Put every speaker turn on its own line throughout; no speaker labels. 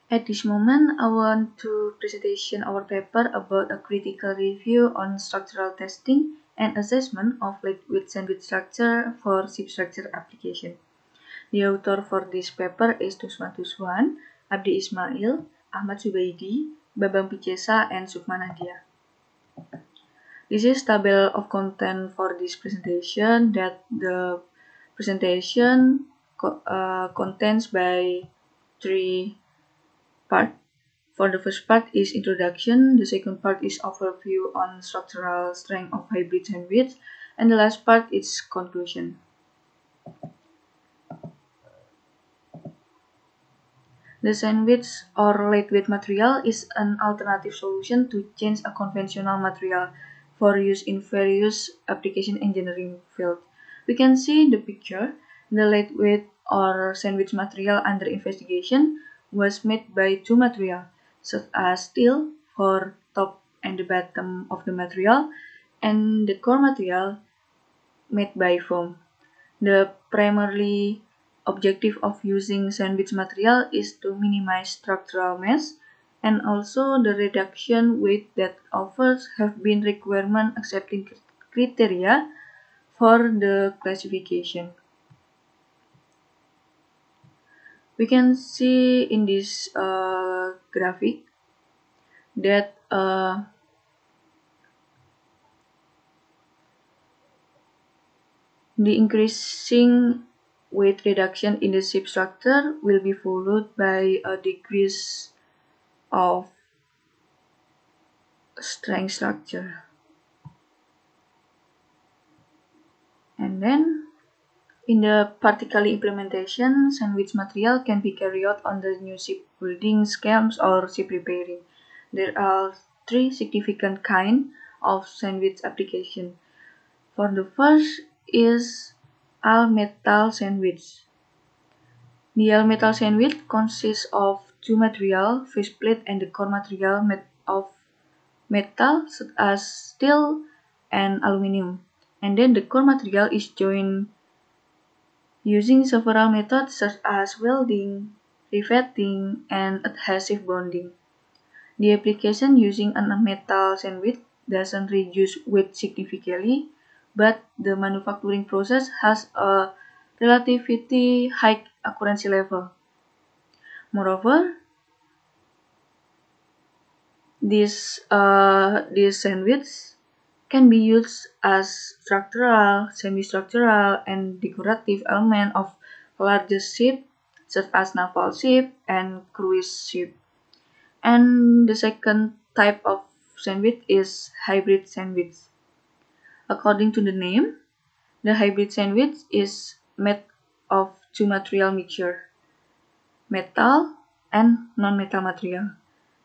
At this moment, I want to presentation our paper about a critical review on structural testing and assessment of liquid sandwich structure for ship structure application. The author for this paper is Tuswan Tuswan, Abdi Ismail, Ahmad Subaidi, Babang Picesa, and Sukma Nadia. This is table of content for this presentation that the presentation contains by three parts. For the first part is introduction, the second part is overview on structural strength of hybrid sandwich, and the last part is conclusion. The sandwich or lightweight material is an alternative solution to change a conventional material for use in various application engineering fields. We can see the picture. The lightweight or sandwich material under investigation was made by two materials, such as steel for top and the bottom of the material, and the core material made by foam. The primary objective of using sandwich material is to minimize structural mass, and also the reduction weight that offers have been requirement accepting criteria for the classification. We can see in this graphic that the increasing weight reduction in the ship structure will be followed by a decrease of strength structure. And then in the particle implementation, sandwich material can be carried out on the new ship building schemes or ship repairing. There are three significant kinds of sandwich application. For the first is all-metal sandwich. The all-metal sandwich consists of two materials, faceplate and the core material made of metal such as steel and aluminum. And then the core material is joined using several methods such as welding, riveting, and adhesive bonding. The application using a metal sandwich doesn't reduce weight significantly, but the manufacturing process has a relatively high accuracy level. Moreover, this sandwich can be used as structural, semi-structural, and decorative element of larger ships such as naval ship and cruise ship. And the second type of sandwich is hybrid sandwich. According to the name, the hybrid sandwich is made of two material mixture, metal and non-metal material.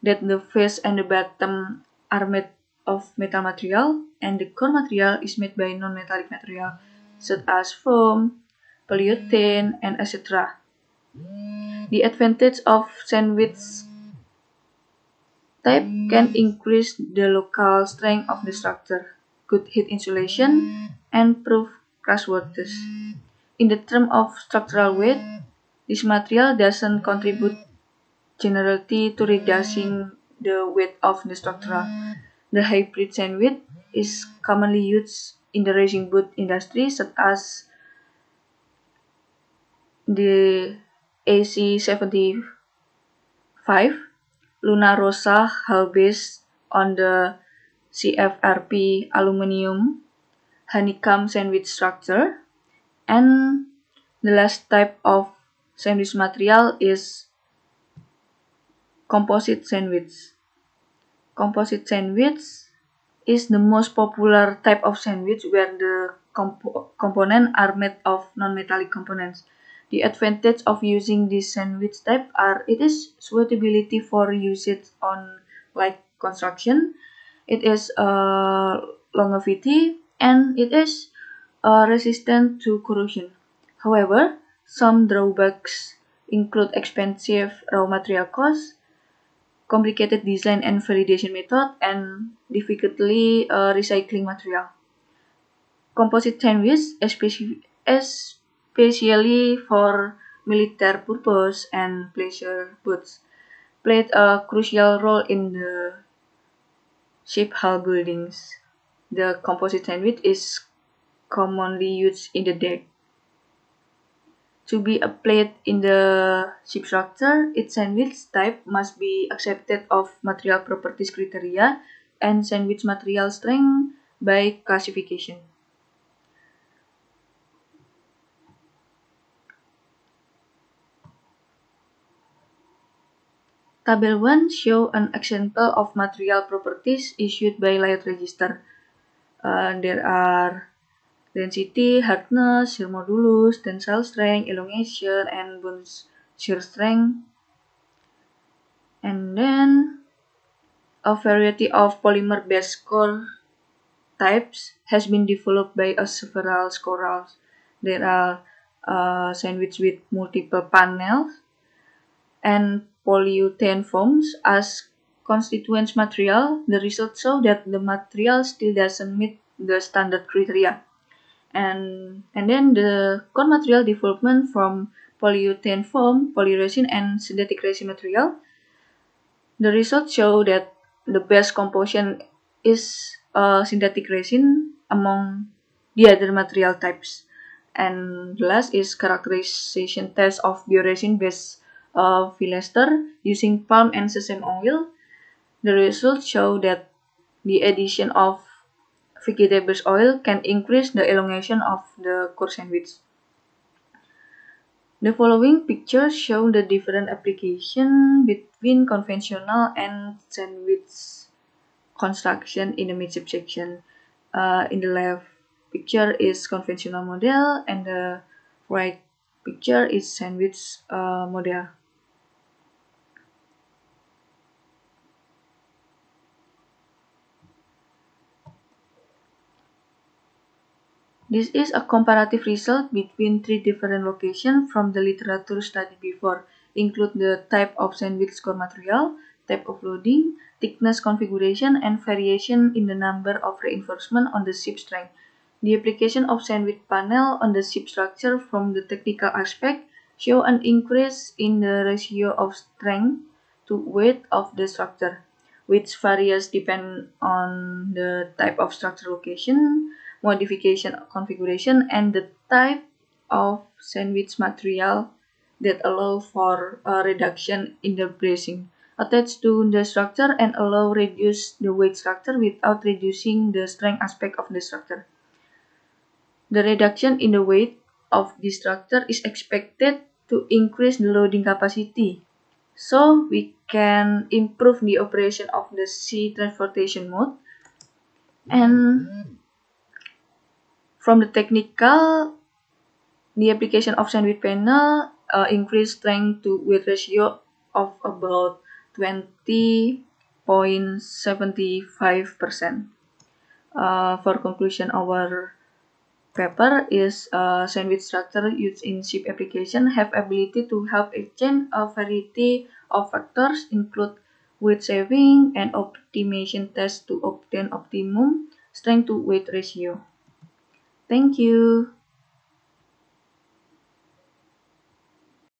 That the face and the bottom are made of metal material, and the core material is made by non-metallic material, such as foam, polyurethane, and etc. The advantage of sandwich type can increase the local strength of the structure, good heat insulation, and proof crashworthiness. In the term of structural weight, this material doesn't contribute generally to reducing the weight of the structure. The hybrid sandwich is commonly used in the racing boat industry, such as the AC-75 Luna Rossa hull based on the CFRP aluminum honeycomb sandwich structure. And the last type of sandwich material is composite sandwich. Composite sandwich is the most popular type of sandwich where the components are made of non-metallic components. The advantage of using this sandwich type are it is suitability for usage on light construction, it is longevity, and it is resistant to corrosion. However, some drawbacks include expensive raw material costs, complicated design and validation method, and difficultly recycling material. Composite sandwich, especially for military purpose and pleasure boats, played a crucial role in the ship hull buildings. The composite sandwich is commonly used in the deck. To be a plate in the ship structure, its sandwich type must be accepted of material properties criteria and sandwich material strength by classification. Table 1 shows an example of material properties issued by Layout Register. There are density, hardness, shear modulus, tensile strength, elongation, and bond shear strength. And then a variety of polymer-based core types has been developed by several scholars. There are sandwich with multiple panels and polyurethane foams as constituent material. The results show that the material still doesn't meet the standard criteria. And then the core material development from polyurethane foam, polyresin, and synthetic resin material. The results show that the best composition is synthetic resin among the other material types. And last is characterization test of bioresin based Filester using palm and sesame oil. The results show that the addition of vegetable oil can increase the elongation of the core sandwich. The following pictures show the different application between conventional and sandwich construction in the midship section. In the left picture is conventional model and the right picture is sandwich model. This is a comparative result between 3 different locations from the literature studied before, include the type of sandwich core material, type of loading, thickness configuration, and variation in the number of reinforcement on the ship strength. The application of sandwich panel on the ship structure from the technical aspect show an increase in the ratio of strength to weight of the structure, which varies depending on the type of structure location, modification configuration, and the type of sandwich material that allow for a reduction in the bracing attached to the structure and allow reduce the weight structure without reducing the strength aspect of the structure. The reduction in the weight of the structure is expected to increase the loading capacity, so we can improve the operation of the sea transportation mode. And from the technical, the application of sandwich panel increased strength to weight ratio of about 20.75%. For conclusion, our paper is sandwich structure used in ship application have ability to help exchange a variety of factors include weight saving and optimization tests to obtain optimum strength to weight ratio. Thank you.